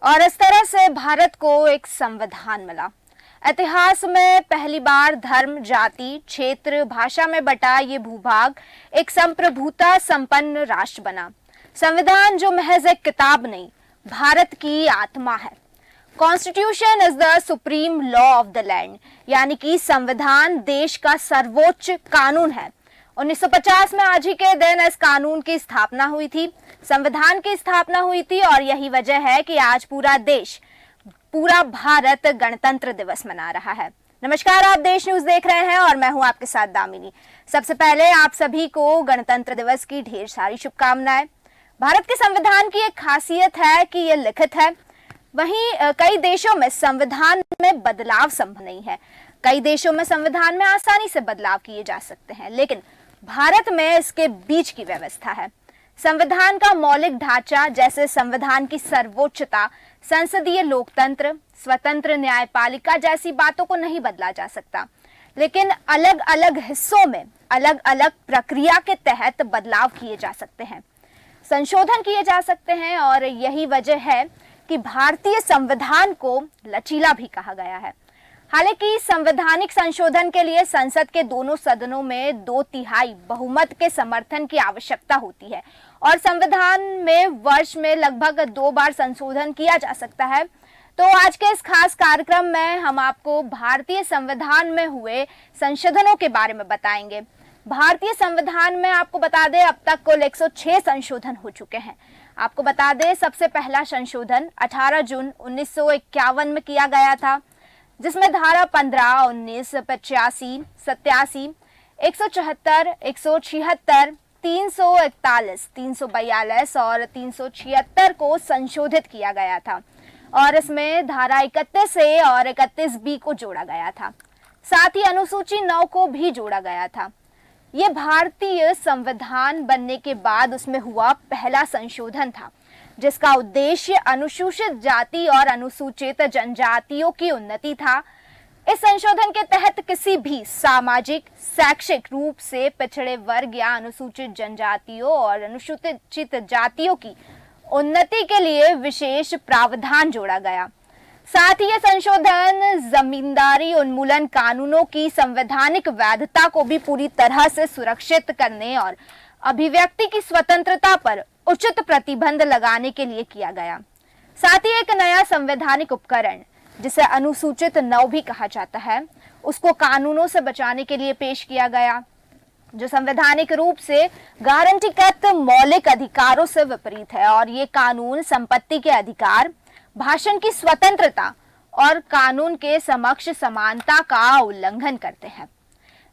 और इस तरह से भारत को एक संविधान मिला। इतिहास में पहली बार धर्म, जाति, क्षेत्र, भाषा में बटा ये भूभाग एक संप्रभुता संपन्न राष्ट्र बना। संविधान जो महज एक किताब नहीं, भारत की आत्मा है। Constitution is the supreme law of the land, यानी कि संविधान देश का सर्वोच्च कानून है। 1950 में आज ही के दिन इस कानून की स्थापना हुई थी, संविधान की स्थापना हुई थी, और यही वजह है कि आज पूरा देश, पूरा भारत गणतंत्र दिवस मना रहा है। नमस्कार, आप देश न्यूज देख रहे हैं और मैं हूं आपके साथ दामिनी। सबसे पहले आप सभी को गणतंत्र दिवस की ढेर सारी शुभकामनाएं। भारत के संविधान की एक खासियत है कि यह लिखित है, वहीं कई देशों में संविधान में बदलाव संभव नहीं है। कई देशों में संविधान में आसानी से बदलाव किए जा सकते हैं, लेकिन भारत में इसके बीच की व्यवस्था है। संविधान का मौलिक ढांचा, जैसे संविधान की सर्वोच्चता, संसदीय लोकतंत्र, स्वतंत्र न्यायपालिका जैसी बातों को नहीं बदला जा सकता, लेकिन अलग अलग हिस्सों में अलग अलग प्रक्रिया के तहत बदलाव किए जा सकते हैं, संशोधन किए जा सकते हैं। और यही वजह है कि भारतीय संविधान को लचीला भी कहा गया है। हालांकि संवैधानिक संशोधन के लिए संसद के दोनों सदनों में 2/3 बहुमत के समर्थन की आवश्यकता होती है, और संविधान में वर्ष में लगभग 2 बार संशोधन किया जा सकता है। तो आज के इस खास कार्यक्रम में हम आपको भारतीय संविधान में हुए संशोधनों के बारे में बताएंगे। भारतीय संविधान में आपको बता दें, अब तक कुल 106 संशोधन हो चुके हैं। आपको बता दें, सबसे पहला संशोधन 18 जून 1951 में किया गया था, जिसमें धारा 15, 19, 85, 87, 174, 176, 341, 342 और 376 को संशोधित किया गया था, और इसमें धारा 31 ए और 31 बी को जोड़ा गया था। साथ ही अनुसूची 9 को भी जोड़ा गया था। ये भारतीय संविधान बनने के बाद उसमें हुआ पहला संशोधन था, जिसका उद्देश्य अनुसूचित जाति और अनुसूचित जनजातियों की उन्नति था। इस संशोधन के तहत किसी भी सामाजिक, शैक्षिक रूप से पिछड़े वर्ग या अनुसूचित जनजातियों और अनुसूचित जातियों की उन्नति के लिए विशेष प्रावधान जोड़ा गया। साथ ही यह संशोधन जमींदारी उन्मूलन कानूनों की संवैधानिक वैधता को भी पूरी तरह से सुरक्षित करने और अभिव्यक्ति की स्वतंत्रता पर उचित प्रतिबंध लगाने के लिए किया गया। साथ ही एक नया संवैधानिक उपकरण, जिसे अनुसूचित 9 भी कहा जाता है, उसको कानूनों से बचाने के लिए पेश किया गया, जो संवैधानिक रूप से गारंटीकृत मौलिक अधिकारों से विपरीत है। और ये कानून संपत्ति के अधिकार, भाषण की स्वतंत्रता और कानून के समक्ष समानता का उल्लंघन करते हैं।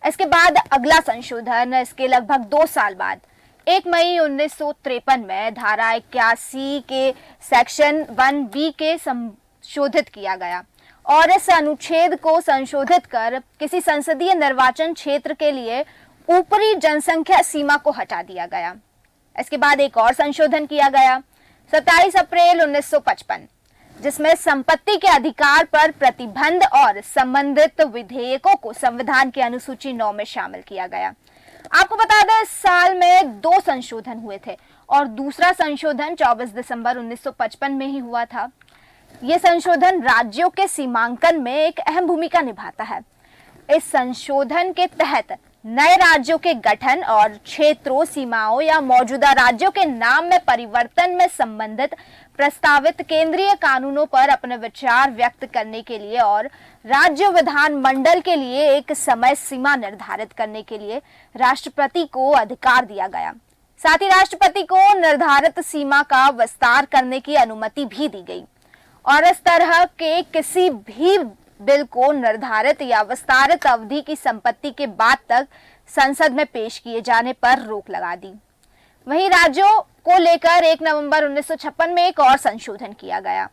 इसके बाद अगला संशोधन, इसके लगभग 2 साल बाद 1 मई 1953 में धारा 81 के सेक्शन 1B के संशोधित किया गया, और इस अनुच्छेद को संशोधित कर किसी संसदीय निर्वाचन क्षेत्र के लिए ऊपरी जनसंख्या सीमा को हटा दिया गया। इसके बाद एक और संशोधन किया गया 27 अप्रैल 1955, जिसमें संपत्ति के अधिकार पर प्रतिबंध और संबंधित विधेयकों को संविधान की अनुसूची 9 में शामिल किया गया। आपको बता दें, इस साल में 2 संशोधन हुए थे, और दूसरा संशोधन 24 दिसंबर 1955 में ही हुआ था। यह संशोधन राज्यों के सीमांकन में एक अहम भूमिका निभाता है। इस संशोधन के तहत नए राज्यों के गठन और क्षेत्रों, सीमाओं या मौजूदा राज्यों के नाम में परिवर्तन में संबंधित प्रस्तावित केंद्रीय कानूनों पर अपने विचार व्यक्त करने के लिए और राज्य विधानमंडल के लिए एक समय सीमा निर्धारित करने के लिए राष्ट्रपति को अधिकार दिया गया। साथ ही राष्ट्रपति को निर्धारित सीमा का विस्तार करने की अनुमति भी दी गई, और इस तरह के किसी भी बिल को निर्धारित या विस्तारित अवधि की संपत्ति के बाद तक संसद में पेश किए जाने पर रोक लगा दी। वहीं राज्यों को लेकर 1 नवंबर 1956 में एक और संशोधन किया गया,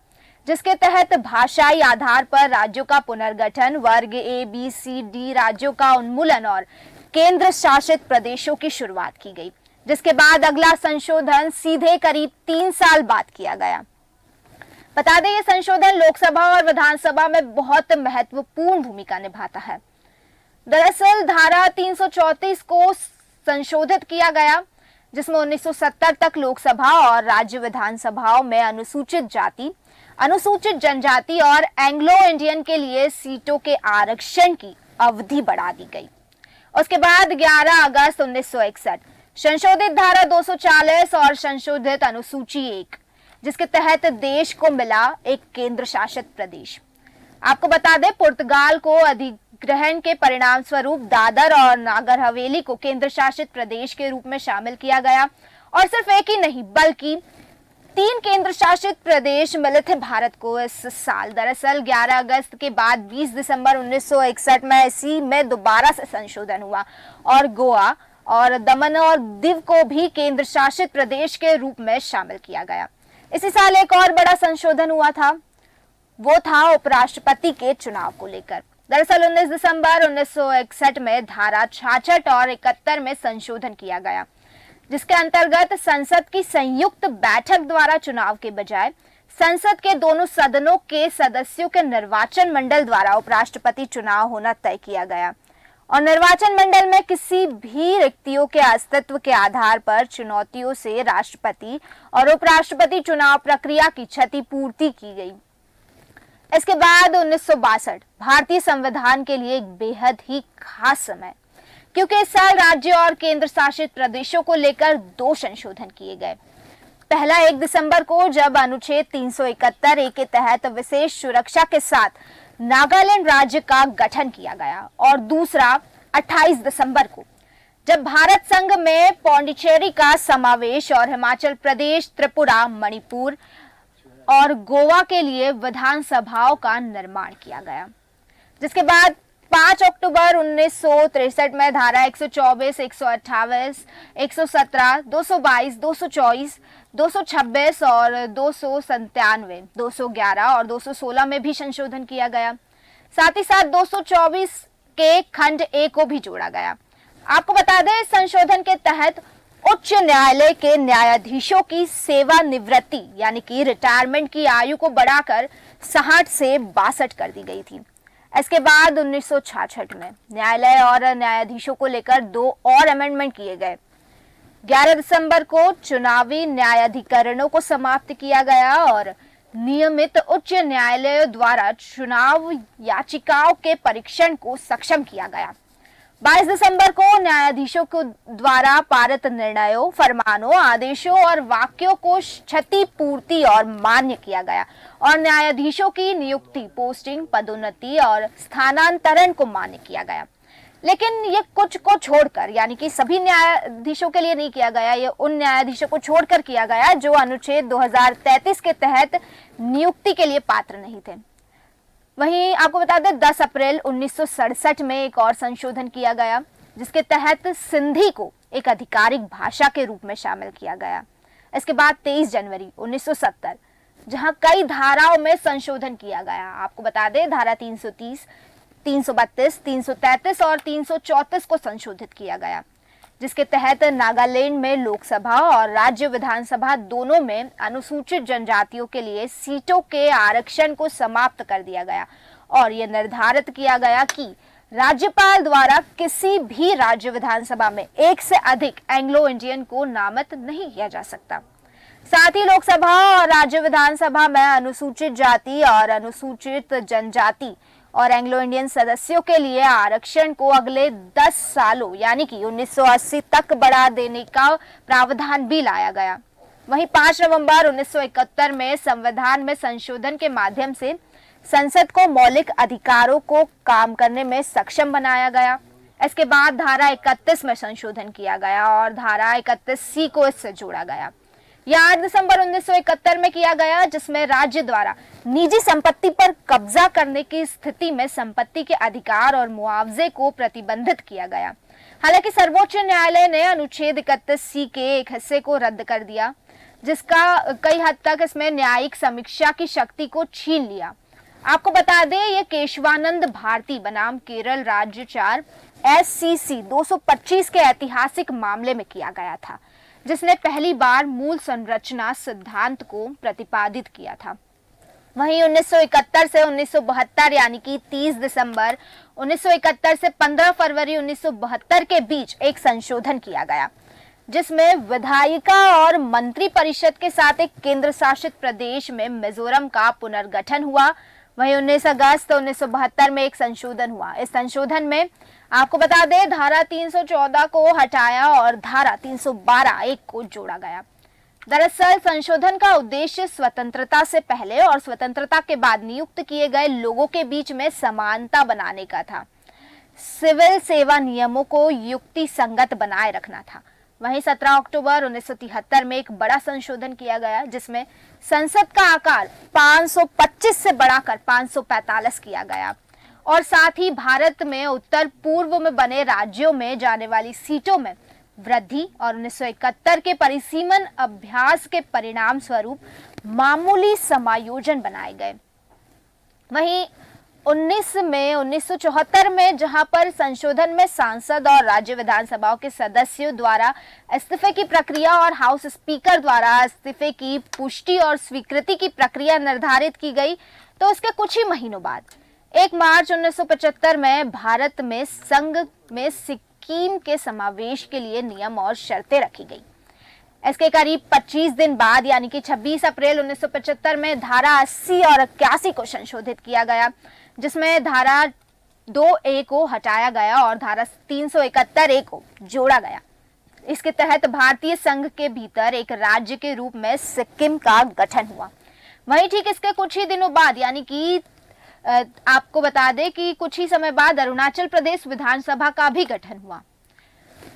जिसके तहत भाषाई आधार पर राज्यों का पुनर्गठन, वर्ग A, B, C, D राज्यों का उन्मूलन और केंद्र शासित प्रदेशों की शुरुआत की गई, जिसके बाद अगला संशोधन सीधे करीब 3 साल बाद किया गया। बता दें, यह संशोधन लोकसभा और विधानसभा में बहुत महत्वपूर्ण भूमिका निभाता है। दरअसल धारा 334 को संशोधित किया गया, जिसमें 1970 तक लोकसभा और राज्य विधानसभाओं में अनुसूचित जाति, अनुसूचित जनजाति और एंग्लो इंडियन के लिए सीटों के आरक्षण की अवधि बढ़ा दी गई। उसके बाद 11 अगस्त 1961 संशोधित धारा 240 और संशोधित अनुसूची 1, जिसके तहत देश को मिला एक केंद्र शासित प्रदेश। आपको बता दें, पुर्तगाल को अधिग्रहण के परिणाम स्वरूप दादर और नागर हवेली को केंद्र शासित प्रदेश के रूप में शामिल किया गया और सिर्फ एक ही नहीं बल्कि 3 केंद्र शासित प्रदेश मिले थे भारत को इस साल। दरअसल 11 अगस्त के बाद 20 दिसंबर 1961 में इसी में दोबारा से संशोधन हुआ और गोवा और दमन और दीव को भी केंद्र शासित प्रदेश के रूप में शामिल किया गया। इसी साल एक और बड़ा संशोधन हुआ था, वो था उपराष्ट्रपति के चुनाव को लेकर। दरअसल 19 दिसंबर 1961 में धारा 66 और 71 में संशोधन किया गया, जिसके अंतर्गत संसद की संयुक्त बैठक द्वारा चुनाव के बजाय संसद के दोनों सदनों के सदस्यों के निर्वाचन मंडल द्वारा उपराष्ट्रपति चुनाव होना तय किया गया और निर्वाचन मंडल में किसी भी रिक्तियों के अस्तित्व के आधार पर चुनौतियों से राष्ट्रपति और उपराष्ट्रपति चुनाव प्रक्रिया की क्षतिपूर्ति की गई। इसके बाद 1962 भारतीय संविधान के लिए एक बेहद ही खास समय, क्योंकि इस साल राज्य और केंद्र शासित प्रदेशों को लेकर 2 संशोधन किए गए। पहला 1 दिसंबर को, जब अनुच्छेद 371 ए के तहत विशेष सुरक्षा के साथ नागालैंड राज्य का गठन किया गया और दूसरा 28 दिसंबर को, जब भारत संघ में पौंडीचेरी का समावेश और हिमाचल प्रदेश, त्रिपुरा, मणिपुर और गोवा के लिए विधानसभाओं का निर्माण किया गया। जिसके बाद 5 अक्टूबर 1963 में धारा 124, 128, 117, 222, 224, 226 और 297, 211 और 216 में भी संशोधन किया गया। साथ ही साथ 224 के खंड ए को भी जोड़ा गया। आपको बता दें, इस संशोधन के तहत उच्च न्यायालय के न्यायाधीशों की सेवानिवृत्ति यानी कि रिटायरमेंट की आयु को बढ़ाकर 60 से 62 कर दी गई थी। इसके बाद 1966 में न्यायालय और न्यायाधीशों को लेकर 2 और अमेंडमेंट किए गए। 11 दिसंबर को चुनावी न्यायाधिकरणों को समाप्त किया गया और नियमित उच्च न्यायालयों द्वारा चुनाव याचिकाओं के परीक्षण को सक्षम किया गया। 22 दिसंबर को न्यायाधीशों को द्वारा पारित निर्णयों, फरमानों, आदेशों और वाक्यों को क्षतिपूर्ति और मान्य किया गया और न्यायाधीशों की नियुक्ति, पोस्टिंग, पदोन्नति और स्थानांतरण को मान्य किया गया। लेकिन ये कुछ को छोड़कर, यानी कि सभी न्यायाधीशों के लिए नहीं किया गया, ये उन न्यायाधीशों को छोड़कर किया गया जो अनुच्छेद 2033 के तहत नियुक्ति के लिए पात्र नहीं थे। वहीं आपको बता दें, 10 अप्रैल 1967 में एक और संशोधन किया गया, जिसके तहत सिंधी को एक आधिकारिक भाषा के रूप में शामिल किया गया। इसके बाद 23 जनवरी 1970 जहां कई धाराओं में संशोधन किया गया। आपको बता दें, धारा 330, 332, 333 और 334 को संशोधित किया गया, जिसके तहत नागालैंड में लोकसभा और राज्य विधानसभा दोनों में अनुसूचित जनजातियों के लिए सीटों के आरक्षण को समाप्त कर दिया गया और यह निर्धारित किया गया कि राज्यपाल द्वारा किसी भी राज्य विधानसभा में 1 से अधिक एंग्लो इंडियन को नामित नहीं किया जा सकता। साथ ही लोकसभा और राज्य विधानसभा में अनुसूचित जाति और अनुसूचित जनजाति और एंग्लो इंडियन सदस्यों के लिए आरक्षण को अगले 10 सालों यानी कि 1980 तक बढ़ा देने का प्रावधान भी लाया गया। वहीं 5 नवंबर 1971 में संविधान में संशोधन के माध्यम से संसद को मौलिक अधिकारों को काम करने में सक्षम बनाया गया। इसके बाद धारा 31 में संशोधन किया गया और धारा 31C को इससे जोड़ा गया। यह 8 दिसंबर 1971 में किया गया, जिसमें राज्य द्वारा निजी संपत्ति पर कब्जा करने की स्थिति में संपत्ति के अधिकार और मुआवजे को प्रतिबंधित किया गया। हालांकि सर्वोच्च न्यायालय ने अनुच्छेद 31C के एक हिस्से को रद्द कर दिया, जिसका कई हद तक इसमें न्यायिक समीक्षा की शक्ति को छीन लिया। आपको बता दें, ये केशवानंद भारती बनाम केरल राज्य 4 SCC 225 के ऐतिहासिक मामले में किया गया था, जिसने पहली बार मूल संरचना सिद्धांत को प्रतिपादित किया था। वहीं 1971 से 1972 यानी कि 30 दिसंबर 1971 से 15 फरवरी 1972 के बीच एक संशोधन किया गया, जिसमें विधायिका और मंत्री परिषद के साथ एक केंद्र शासित प्रदेश में मिजोरम का पुनर्गठन हुआ। वहीं 19 अगस्त 1972 में एक संशोधन हुआ। इस संशोधन में आपको बता दें, धारा 314 को हटाया और धारा 312(1) को जोड़ा गया। दरअसल संशोधन का उद्देश्य स्वतंत्रता से पहले और स्वतंत्रता के बाद नियुक्त किए गए लोगों के बीच में समानता बनाने का था। सिविल सेवा नियमों को युक्ति संगत बनाए रखना था। वहीं 17 अक्टूबर 1973 में एक बड़ा संशोधन किया गया, जिसमें संसद का आकार 525 से बढ़ाकर 545 किया गया और साथ ही भारत में उत्तर पूर्व में बने राज्यों में जाने वाली सीटों में वृद्धि और 1971 के परिसीमन अभ्यास के परिणाम स्वरूप मामूली समायोजन बनाए गए। वहीं 19 मई 1974 में जहां पर संशोधन में सांसद और राज्य विधानसभाओं के सदस्यों द्वारा इस्तीफे की प्रक्रिया और हाउस स्पीकर द्वारा इस्तीफे की पुष्टि और स्वीकृति की प्रक्रिया निर्धारित की गई, तो उसके कुछ ही महीनों बाद 1 मार्च 1975 में भारत में संघ में सिक्किम के समावेश के लिए नियम और शर्तें रखी गई। इसके करीब 25 दिन बाद यानी कि 26 अप्रैल 1975 में धारा 80 और 81 को संशोधित किया गया, जिसमें धारा 2(a) को हटाया गया और धारा 371(a) को जोड़ा गया। इसके तहत भारतीय संघ के भीतर एक राज्य के रूप में सिक्किम का गठन हुआ। वहीं ठीक इसके कुछ ही दिनों बाद यानी कि आपको बता दें कि कुछ ही समय बाद अरुणाचल प्रदेश विधानसभा का भी गठन हुआ।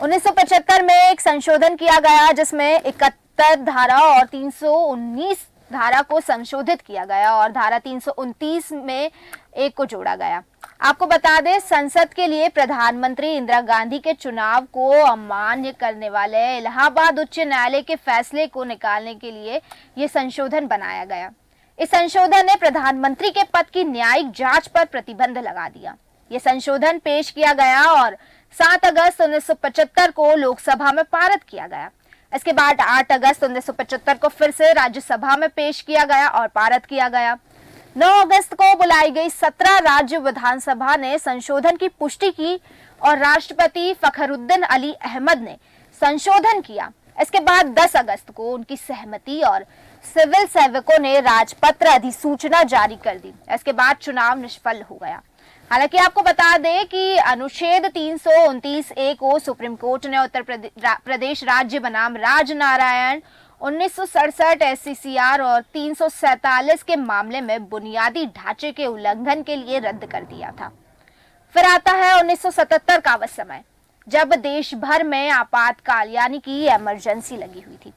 1975 में एक संशोधन किया गया, जिसमें 71 धारा और 319 धारा को संशोधित किया गया और धारा 329 में 1 को जोड़ा गया। आपको बता दें, संसद के लिए प्रधानमंत्री इंदिरा गांधी के चुनाव को अमान्य करने वाले इलाहाबाद उच्च न्यायालय के फैसले को निकालने के लिए यह संशोधन बनाया गया। इस संशोधन ने प्रधानमंत्री के पद की न्यायिक जांच पर प्रतिबंध लगा दिया। यह संशोधन पेश किया गया और 7 अगस्त 1975 को लोकसभा में पारित किया गया। इसके बाद 8 अगस्त 1975 को फिर से राज्यसभा में पेश किया गया और पारित किया गया। 9 अगस्त को बुलाई गई 17 राज्य विधानसभा ने संशोधन की पुष्टि की और राष्ट्रपति फखरुद्दीन अली अहमद ने संशोधन किया। इसके बाद 10 अगस्त को उनकी सहमति और सिविल सेवकों ने राजपत्र अधिसूचना जारी कर दी। इसके बाद चुनाव निष्फल हो गया। हालांकि आपको बता दें कि अनुच्छेद 329(a) को सुप्रीम कोर्ट ने उत्तर प्रदेश राज्य बनाम राजनारायण 1967 SCCR और 347 के मामले में बुनियादी ढांचे के उल्लंघन के लिए रद्द कर दिया था। फिर आता है 1977 का वह समय, जब देश भर में आपातकाल यानी कि इमरजेंसी लगी हुई थी।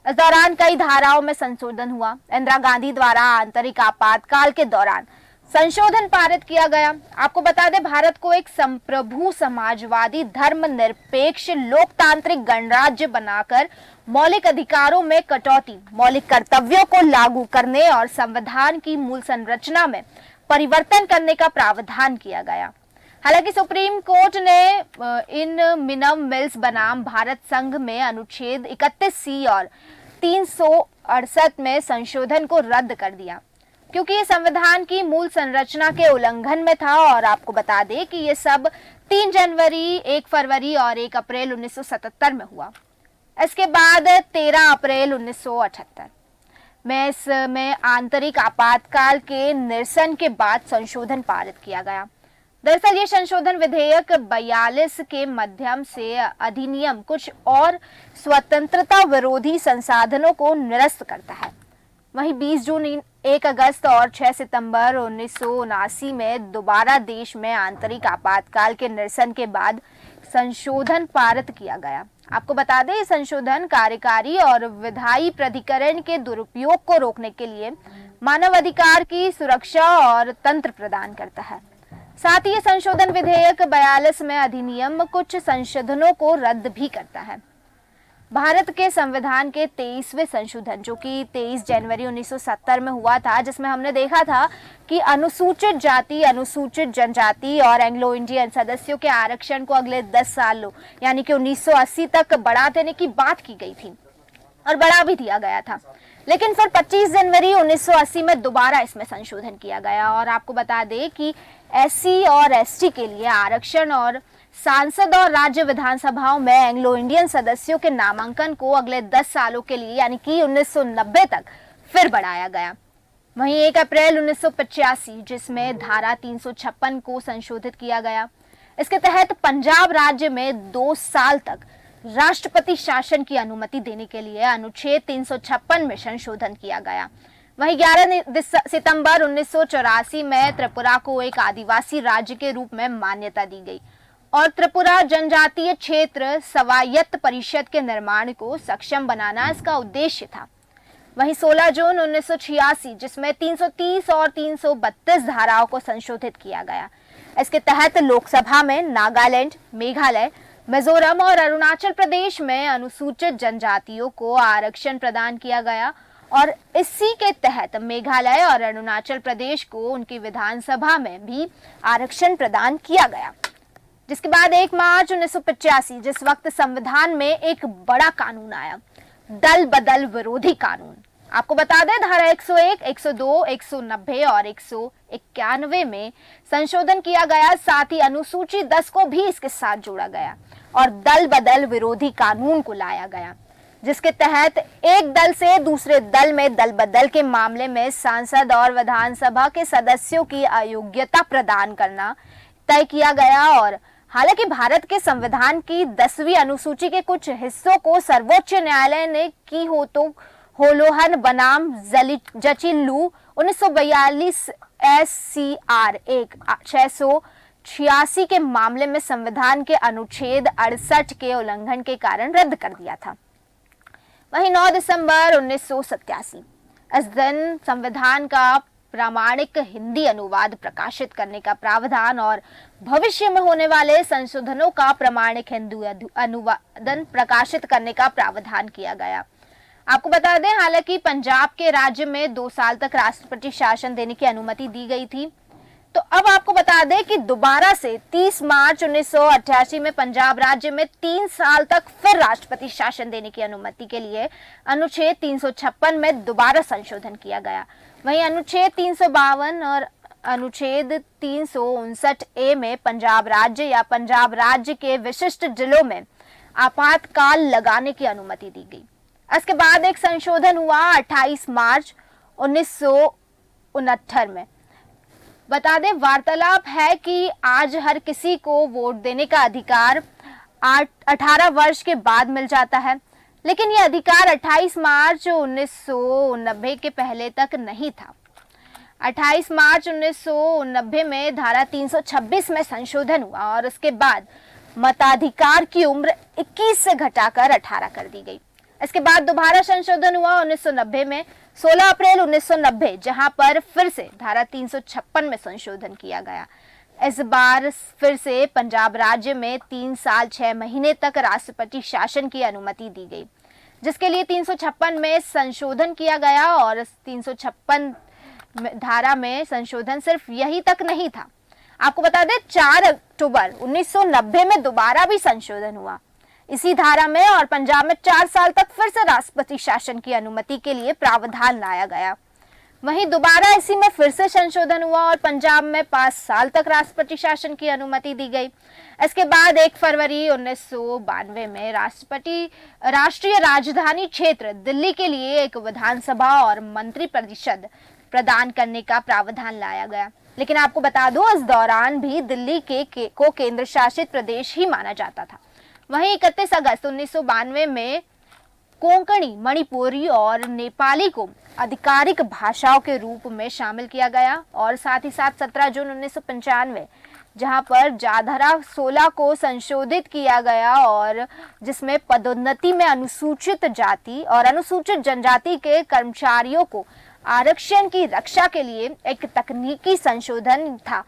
इस दौरान कई धाराओं में संशोधन हुआ। इंदिरा गांधी द्वारा आंतरिक आपातकाल के दौरान संशोधन पारित किया गया। आपको बता दें, भारत को एक संप्रभु समाजवादी धर्मनिरपेक्ष लोकतांत्रिक गणराज्य बनाकर मौलिक अधिकारों में कटौती, मौलिक कर्तव्यों को लागू करने और संविधान की मूल संरचना में परिवर्तन करने का प्रावधान किया गया। हालांकि सुप्रीम कोर्ट ने इन मिनम मिल्स बनाम भारत संघ में अनुच्छेद 31C और 368 में संशोधन को रद्द कर दिया, क्योंकि ये संविधान की मूल संरचना के उल्लंघन में था। और आपको बता दें कि ये सब 3 जनवरी, 1 फरवरी और 1 अप्रैल 1977 में हुआ। इसके बाद 13 अप्रैल 1978 में इसमें आंतरिक आपातकाल के निरसन के बाद संशोधन पारित किया गया। दरअसल ये संशोधन विधेयक 42 के माध्यम से अधिनियम कुछ और स्वतंत्रता विरोधी संसाधनों को निरस्त करता है। वहीं 20 जून, 1 अगस्त और 6 सितंबर 1979 में दोबारा देश में आंतरिक आपातकाल के निरसन के बाद संशोधन पारित किया गया। आपको बता दें, संशोधन कार्यकारी और विधायी प्राधिकरण के दुरुपयोग को रोकने के लिए मानव अधिकार की सुरक्षा और तंत्र प्रदान करता है। साथ ही संशोधन विधेयक 42 में अधिनियम कुछ संशोधनों को रद्द भी करता है। भारत के संविधान के 23वें संशोधन, जो कि 23 जनवरी 1970 में हुआ था, जिसमें हमने देखा था कि अनुसूचित जाति, अनुसूचित जनजाति और एंग्लो इंडियन सदस्यों के आरक्षण को अगले 10 सालों यानी कि 1980 तक बढ़ा देने की बात की गई थी और बढ़ा भी दिया गया था। लेकिन फिर 25 जनवरी 1980 में दोबारा इसमें संशोधन किया गया और आपको बता दें कि SC और ST के लिए आरक्षण और सांसद और राज्य विधानसभाओं में एंग्लो इंडियन सदस्यों के नामांकन को अगले 10 सालों के लिए यानी कि 1990 तक फिर बढ़ाया गया। वहीं 1 अप्रैल 1985 जिसमें धारा 356 को संशोधित किया गया। इसके तहत पंजाब राज्य में 2 साल तक राष्ट्रपति शासन की अनुमति देने के लिए अनुच्छेद 356 में संशोधन किया गया। वहीं 11 सितंबर 1984 में त्रिपुरा को एक आदिवासी राज्य के रूप में मान्यता दी गई और त्रिपुरा जनजातीय क्षेत्र स्वायत्त परिषद के निर्माण को सक्षम बनाना इसका उद्देश्य था। वहीं 16 जून 1986 जिसमें 330 और 332 धाराओं को संशोधित किया गया। इसके तहत लोकसभा में नागालैंड, मेघालय, मिजोरम और अरुणाचल प्रदेश में अनुसूचित जनजातियों को आरक्षण प्रदान किया गया और इसी के तहत मेघालय और अरुणाचल प्रदेश को उनकी विधानसभा में भी आरक्षण प्रदान किया गया। जिसके बाद 1 मार्च 1985 जिस वक्त संविधान में एक बड़ा कानून आया, दल बदल विरोधी कानून। आपको बता दें धारा 101, 102, 190 और 191 में संशोधन किया गया। साथ ही अनुसूची 10 को भी इसके साथ जोड़ा गया और दल बदल विरोधी कानून को लाया गया, जिसके तहत एक दल से दूसरे दल में दल बदल के मामले में सांसद और विधानसभा के सदस्यों की अयोग्यता प्रदान करना तय किया गया। और हालांकि भारत के संविधान की 10वीं अनुसूची के कुछ हिस्सों को सर्वोच्च न्यायालय ने की हो तो होलोहन बनाम जचिल्लू 1942 SCR 1 686 के मामले में संविधान के अनुच्छेद 68 के उल्लंघन के कारण रद्द कर दिया था। वहीं 9 दिसंबर 1987 इस दिन संविधान का प्रामाणिक हिंदी अनुवाद प्रकाशित करने का प्रावधान और भविष्य में होने वाले संशोधनों का प्रामाणिक हिंदी अनुवादन प्रकाशित करने का प्रावधान किया गया। आपको बता दें हालांकि पंजाब के राज्य में 2 साल तक राष्ट्रपति शासन देने की अनुमति दी गई थी। तो अब आपको बता दें कि दोबारा से 30 मार्च 1988 में पंजाब राज्य में 3 साल तक फिर राष्ट्रपति शासन देने की अनुमति के लिए अनुच्छेद 356 में दोबारा संशोधन किया गया। वहीं अनुच्छेद 352 और अनुच्छेद 359A में पंजाब राज्य या पंजाब राज्य के विशिष्ट जिलों में आपातकाल लगाने की अनुमति दी गई। इसके बाद एक संशोधन हुआ 28 मार्च 1969 में। बता दें वार्तालाप है कि आज हर किसी को वोट देने का अधिकार 18 वर्ष के बाद मिल जाता है, लेकिन यह अधिकार 28 मार्च 1990 के पहले तक नहीं था। 28 मार्च 1990 में धारा 326 में संशोधन हुआ और उसके बाद मताधिकार की उम्र 21 से घटाकर 18 कर दी गई। इसके बाद दोबारा संशोधन हुआ 1990 में 16 अप्रैल 1990 जहां पर फिर से धारा 356 में संशोधन किया गया। इस बार फिर से पंजाब राज्य में 3 साल 6 महीने तक राष्ट्रपति शासन की अनुमति दी गई, जिसके लिए 356 में संशोधन किया गया। और 356 धारा में संशोधन सिर्फ यही तक नहीं था। आपको बता दें 4 अक्टूबर 1990 में दोबारा भी संशोधन हुआ इसी धारा में और पंजाब में 4 साल तक फिर से राष्ट्रपति शासन की अनुमति के लिए प्रावधान लाया गया। वहीं दोबारा इसी में फिर से संशोधन हुआ और पंजाब में 5 साल तक राष्ट्रपति शासन की अनुमति दी गई। इसके बाद 1 फरवरी 1992 में राष्ट्रीय राजधानी क्षेत्र दिल्ली के लिए एक विधानसभा और मंत्री परिषद प्रदान करने का प्रावधान लाया गया। लेकिन आपको बता दो इस दौरान भी दिल्ली को केंद्र शासित प्रदेश ही माना जाता था। वहीं 31 अगस्त 1992 में कोंकणी, मणिपुरी और नेपाली को आधिकारिक भाषाओं के रूप में शामिल किया गया। और साथ ही साथ 17 जून 1995 जहां पर जाधरा 16 को संशोधित किया गया और जिसमें पदोन्नति में अनुसूचित जाति और अनुसूचित जनजाति के कर्मचारियों को आरक्षण की रक्षा के लिए एक तकनीकी संशोधन था।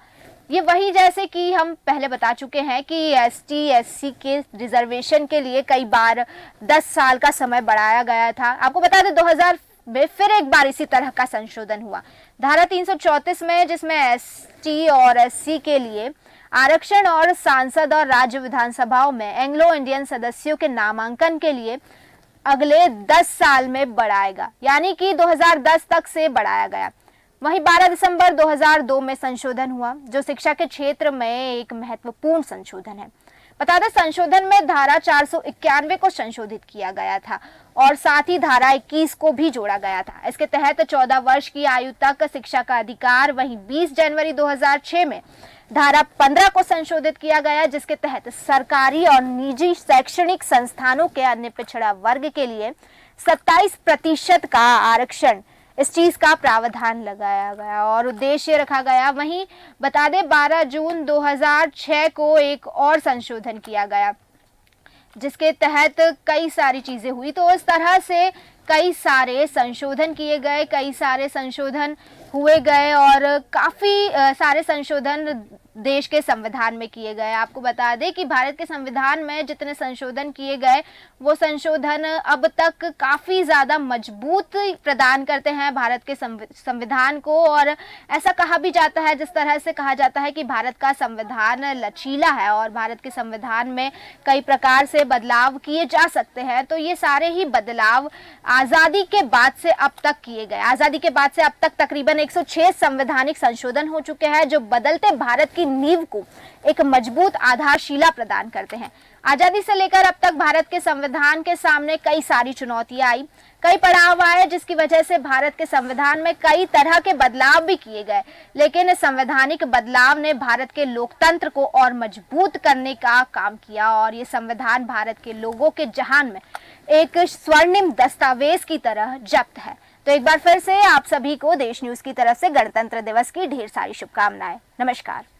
ये वही जैसे कि हम पहले बता चुके हैं कि ST SC के रिजर्वेशन के लिए कई बार 10 साल का समय बढ़ाया गया था। आपको बता दें 2000 में फिर एक बार इसी तरह का संशोधन हुआ धारा 334 में, जिसमें ST और SC के लिए आरक्षण और सांसद और राज्य विधानसभाओं में एंग्लो इंडियन सदस्यों के नामांकन के लिए अगले 10 साल में बढ़ाएगा, यानी कि 2010 तक से बढ़ाया गया। वहीं 12 दिसंबर 2002 में संशोधन हुआ जो शिक्षा के क्षेत्र में एक महत्वपूर्ण संशोधन है। बता दें संशोधन में धारा 491 को संशोधित किया गया था और साथ ही धारा 21 को भी जोड़ा गया था। इसके तहत 14 वर्ष की आयु तक शिक्षा का अधिकार। वहीं 20 जनवरी 2006 में धारा 15 को संशोधित किया गया, जिसके तहत सरकारी और निजी शैक्षणिक संस्थानों के अन्य पिछड़ा वर्ग के लिए 27% का आरक्षण, इस चीज का प्रावधान लगाया गया और उद्देश्य रखा गया। वहीं बता दें 12 जून 2006 को एक और संशोधन किया गया, जिसके तहत कई सारी चीजें हुई। तो इस तरह से कई सारे संशोधन किए गए, कई सारे संशोधन हुए गए और काफ़ी सारे संशोधन देश के संविधान में किए गए। आपको बता दें कि भारत के संविधान में जितने संशोधन किए गए वो संशोधन अब तक काफ़ी ज़्यादा मजबूत प्रदान करते हैं भारत के संविधान को। और ऐसा कहा भी जाता है, जिस तरह से कहा जाता है कि भारत का संविधान लचीला है और भारत के संविधान में कई प्रकार से बदलाव किए जा सकते हैं। तो ये सारे ही बदलाव आज़ादी के बाद से अब तक किए गए। आज़ादी के बाद से अब तक तकरीबन 106 संवैधानिक संशोधन हो चुके हैं, जो बदलते भारत की नींव को एक मजबूत आधारशिला प्रदान करते हैं। आजादी से लेकर अब तक भारत के संविधान के सामने कई सारी चुनौतियां आई, कई पड़ाव आए, जिसकी वजह से भारत के संविधान में कई तरह के बदलाव भी किए गए। लेकिन इस संवैधानिक बदलाव ने भारत के लोकतंत्र को और मजबूत करने का काम किया और ये संविधान भारत के लोगों के जहान में एक स्वर्णिम दस्तावेज की तरह जब्त है। तो एक बार फिर से आप सभी को देश न्यूज की तरफ से गणतंत्र दिवस की ढेर सारी शुभकामनाएं। नमस्कार।